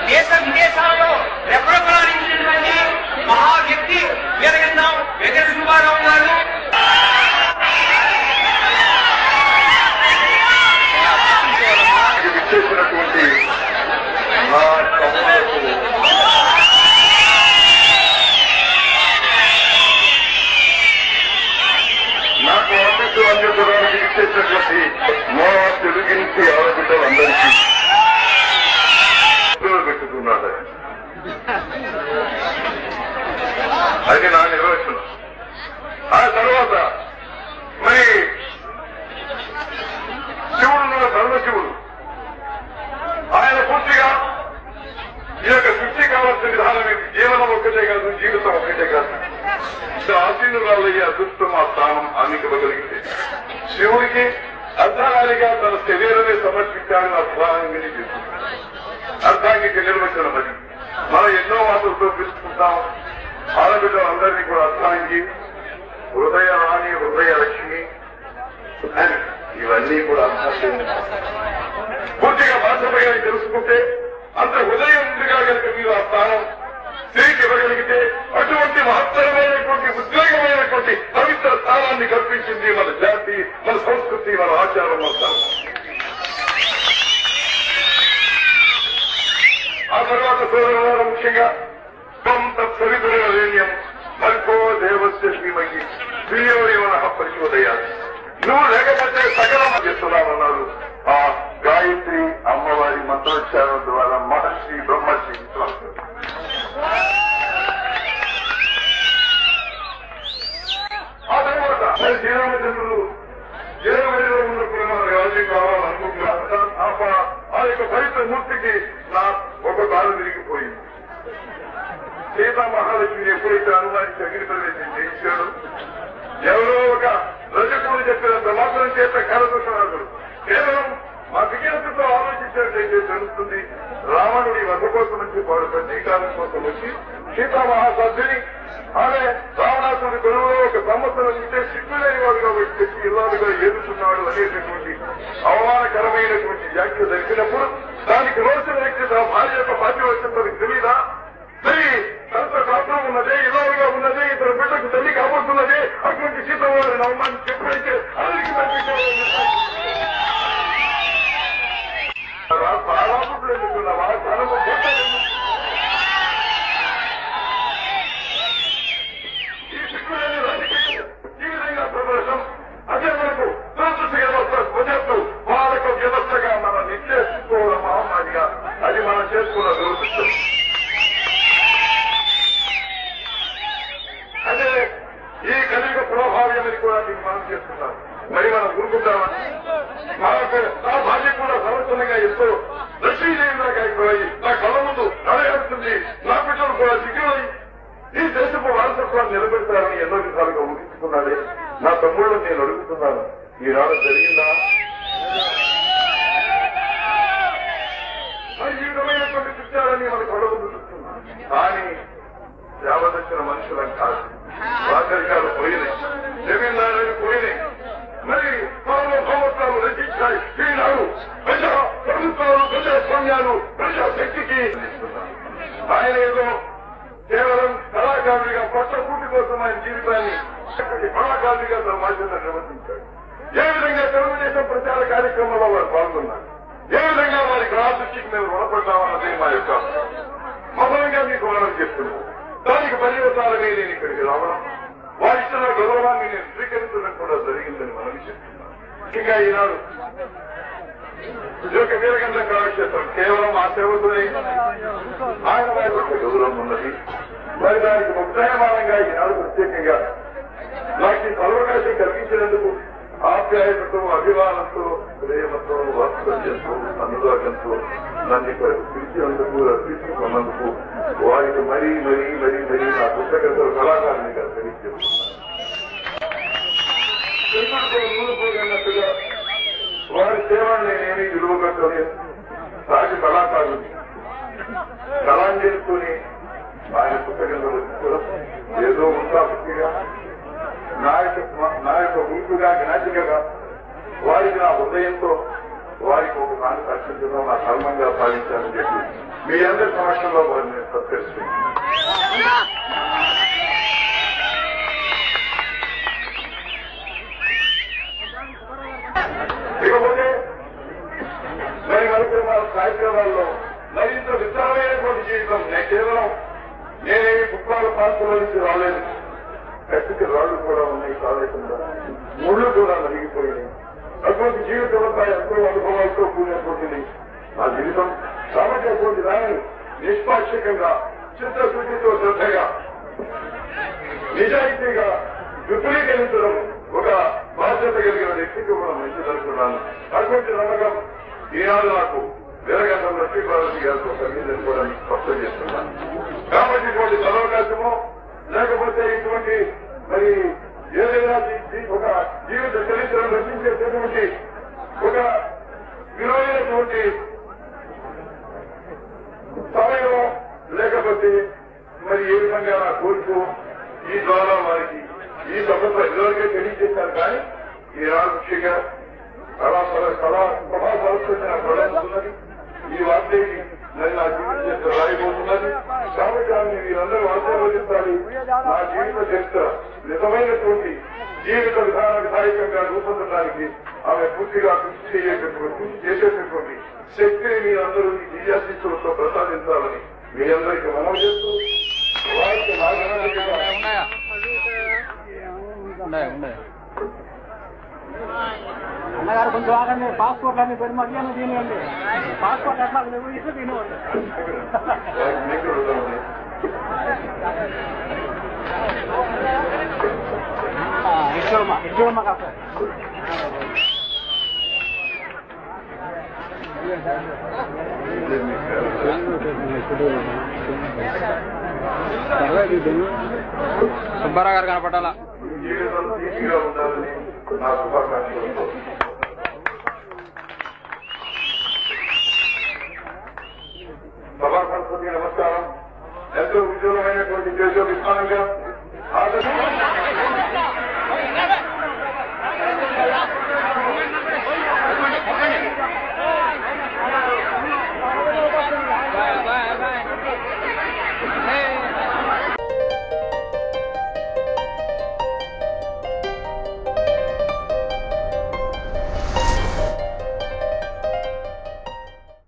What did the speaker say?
దేశ విదేశాల్లో రెపరెపలాడించినటువంటి మహా వ్యక్తి వీరగంధం వెంకట సుబ్బారావు గారు. విచ్చేసినటువంటి నాకు అందించడానికి విచ్చేసినటువంటి మా తెలుగింటి ఆడబిడ్డలందరికీ పెట్టుకున్నాడు. అది నా నిర్వచనం. ఆ తర్వాత మరి శివుడు సర్వశివుడు ఆయన పూర్తిగా ఈ యొక్క సృష్టి కావాల్సిన విధానం ఏంటి? జీవనం ఒక్కటే కాదు, జీవితం ఒక్కటే కాదు. ఆశీనురాలయ్యే అదృష్టం ఆ స్థానం ఆమెకి ఇవ్వగలిగితే శివుడికి అర్ధనారిగా తన శరీరమే సమర్పించాలని అర్థాంగిని చేస్తుంది. అర్థాంగిక నిర్వచనం అది. మనం ఎన్నో మాటలతో పిలుచుకుంటాం. ఆడబిడ్డలందరినీ కూడా అర్థాంగి, హృదయ రాణి, హృదయ లక్ష్మి అని ఇవన్నీ కూడా పూర్తిగా బాధ్యతగా తెలుసుకుంటే అంత హృదయం ఉందిగా కనుక మీరు ఆ స్థానం స్త్రీకి ఇవ్వగలిగితే అటువంటి మహత్తరమైనటువంటి ఉద్వేగమైనటువంటి పవిత్ర స్థానాన్ని కల్పించింది మన జాతి, మన సంస్కృతి, మన ఆచారం, మన ధర్మం. ఆ తర్వాత సోదరులారా, ముఖ్యంగా కొంత సవితురేణ్యం మల్కో దేవస్య శ్రీమహి శ్రీయో యోన పరిశోధయాలి. నువ్వు లేకపోతే సకలం చేస్తున్నామన్నారు. ఆ గాయత్రి అమ్మవారి మంత్రోచ్చారం ద్వారా మహర్షి బ్రహ్మర్షి విశ్వాసం. ఆ తర్వాత జీవనచంద్రులు జీవనలో ఉన్నప్పుడు మన రాజీ కావాలనుకుంటున్నారు. ఆ యొక్క పవిత్ర మూర్తికి నా ఒక కాలు తిరిగిపోయింది. సీతా మహాలక్ష్మిని ఎప్పుడైతే అనుమానించి అగ్ని ప్రవేశం చేయించాడు, ఎవరో ఒక రజకుడు చెప్పినంత మాత్రం చేత కరదూషణాదుడు కేవలం మా విజ్ఞానంతో ఆలోచించినట్లయితే తెలుస్తుంది. రావణుడి వధ కోసం వచ్చి వాడు ప్రతీకారం కోసం వచ్చి సీతామహాసాధ్యుని ఆమె రావణాసుడి గొడవలో ఒక సంవత్సరం ఉంటే సిగ్గులేని వాడుగా పెట్టి ఇల్లాలుగా ఏదుతున్నాడు అనేటటువంటి అవమానకరమైనటువంటి వ్యాఖ్య జరిగినప్పుడు దానికి రోజున వ్యక్తి తన భార్య యొక్క బాధ్యత వచ్చిందని తెలీదా? మరి తనతో కాపురం ఉన్నదే, ఇలాలుగా ఉన్నదే, ఇతర బిడ్డకు తల్లి కాబోతున్నదే, అటువంటి సీతవారిని అవమానించి ఎప్పుడైతే అందరికీ పంపించారు ఎందుకున్నావా? తనకు ఈ సిగ్గులేని రాజకీయం ఈ విధంగా ప్రదర్శనం అదే మనకు దురదృష్టి వ్యవస్థ వారక వ్యవస్థగా మనం నిశ్చయించుకోవడం మహమ్మారిగా అది మనం చేసుకున్న దురదృష్టం. అదే ఈ కలియుగ ప్రభావ్యమని కూడా మీకు మనం చేస్తున్నాం. మరి మనం ఊరుకుంటామా? నా భార్య కూడా సంవత్సరంగా ఎంతో లక్ష్మీదేవిలాగా అయిపోయి నా కళ్ళ ముందు నడయాడుతుంది. నా బిడ్డలు కూడా దిగులై ఈ దేశపు వారసత్వాన్ని నిలబెడతారని ఎన్నో విధాలుగా ఊహించుకున్నాడే. నా తమ్ముళ్ళు నేను అడుగుతున్నాను, ఈనాడు జరిగిందా? మరి ఈ విధమైనటువంటి కృత్యాలని మన కళ్ళ ముందు చూస్తున్నాం. కానీ సేవదచ్చిన మనుషులం కాదు. రాజరికాలు పోయినాయి, జమీందారులు పోయినాయి, మరి సార్వభౌమత్వాలు రచించాయి. ఈనాడు ప్రజా ప్రభుత్వాలు, ప్రజాస్వామ్యాలు, ప్రజాశక్తికి ఆయన ఏదో కేవలం కళాకారుడిగా కొత్త కూటి కోసం ఆయన జీవితాన్ని కళాకారుడిగా తన బాధ్యత నిర్వర్తించాడు. ఏ విధంగా తెలుగుదేశం ప్రచార కార్యక్రమంలో వారు పాల్గొన్నారు, ఏ విధంగా వారి గ్రహదృష్టికి మేము రుణపడ్డామన్నది మా యొక్క మౌనంగా మీకు మనం చెప్తున్నాం. దానికి పర్యవసానమే నేను ఇక్కడికి రావడం, వారిస్తున్న గౌరవాన్ని నేను స్వీకరించడం కూడా జరిగిందని మనం చెప్తున్నాం. ముఖ్యంగా ఈనాడు ఈ యొక్క వీరగంధ కళాక్షేత్రం కేవలం ఆ సేవతోనే ఆయన వారి యొక్క గౌరవం ఉన్నది. మరి దానికి ఉత్సాహమానంగా ఈనాడు ప్రత్యేకంగా నాకు ఈ అవకాశం కలిగించినందుకు ఆప్యాయతతో, అభిమానంతో, ప్రేమతో, వాత్సల్యంతో, అనురాగంతో నన్ను ఇక్కడ పిలిచినందుకు, రక్షించుకున్నందుకు వారికి మరీ మరీ మరీ మరీ నా పుస్తకంతో కళాకారునిగా తెలియజేస్తున్నాను. ముందుపోయినట్టుగా వారి సేవలు నేనేమి విలువగట్టలేదు. సాటి కళాకారుని కళాంజలితోని ఆయన పుస్తకంలో వచ్చి ఏదో ఉత్సాహంగా నా యొక్క గుర్తుగా జ్ఞాతికగా వారికి నా హృదయంతో వారికి ఒక కానుక అత్యున్నతం నా ధర్మంగా భావించాలని చెప్పి మీ అందరి సమక్షంలో వారిని నేను సత్కరిస్తున్నాను. ఇకపోతే మరి మరికొన్న కార్యక్రమాల్లో మరింత విశాలమైనటువంటి జీవితం కేవలం నేనేమి పుష్పాల పాత్రలో నుంచి రాలేదు. కత్తికి రాళ్లు కూడా ఉన్నాయి, కాలేకుండా ముళ్ళు కూడా నలిగిపోయినాయి. అటువంటి జీవితం అంతా ఎంతో అనుభవాలతో కూడినటువంటిది నా జీవితం. కాబట్టి అటువంటి దానిని నిష్పాక్షికంగా చిత్తశుద్ధితో శ్రద్ధగా నిజాయితీగా విపులీకరించడం ఒక బాధ్యత కలిగిన వ్యక్తికి కూడా మంచిదనుకున్నాను. అటువంటి నమ్మకం ఈనాడు నాకు వీరగంధం లక్ష్మీపార్వతి గారితో కలిగిందని కూడా మీకు స్పష్టం చేస్తున్నాను. కాబట్టి ఇటువంటి సదవకాశమో లేకపోతే ఇటువంటి మరి ఏదైనా ఒక జీవిత చరిత్రను రచించేటటువంటి ఒక విలువైనటువంటి సమయం లేకపోతే మరి ఏ విధంగా నా కోరికో ఈ ద్వారా వారికి ఈ సభతో ఇదివరకే తెలియజేశారు. కానీ ఈనాడు ముఖ్యంగా కళా సభా సరస్వతి నాకు ప్రళిస్తున్నది. ఈ వార్తకి నేను నా జీవిత చరిత్ర రాయబోతున్నది. కాబట్టి ఆమె మీరందరూ ఆశీర్వదించాలి. నా జీవిత చరిత్ర నిజమైనటువంటి జీవిత విధాయకంగా రూపొందడానికి ఆమె పూర్తిగా కృషి చేసేటటువంటి శక్తిని మీరందరూ ఈ దివ్యాశిస్తులతో ప్రసాదించాలని మీ అందరికీ మనవి చేస్తూ వారికి అన్నగారు కొంచెం ఆగండి. పాస్పోర్ట్ అన్ని పెట్టి మధ్యాహ్నం తినేయండి. పాస్పోర్ట్ ఎట్లా లేవు ఇట్లా తినేవండి. ఇష్టమ్మా కాస్త సుబ్బారావు గారు కనపడాలా. జీవితం తీపిగా ఉండాలని నా శుభాకాంక్షలతో సభా సంస్కృతికి నమస్కారం. ఎంతో ఉజ్వలమైనటువంటి దేశ విధానంగా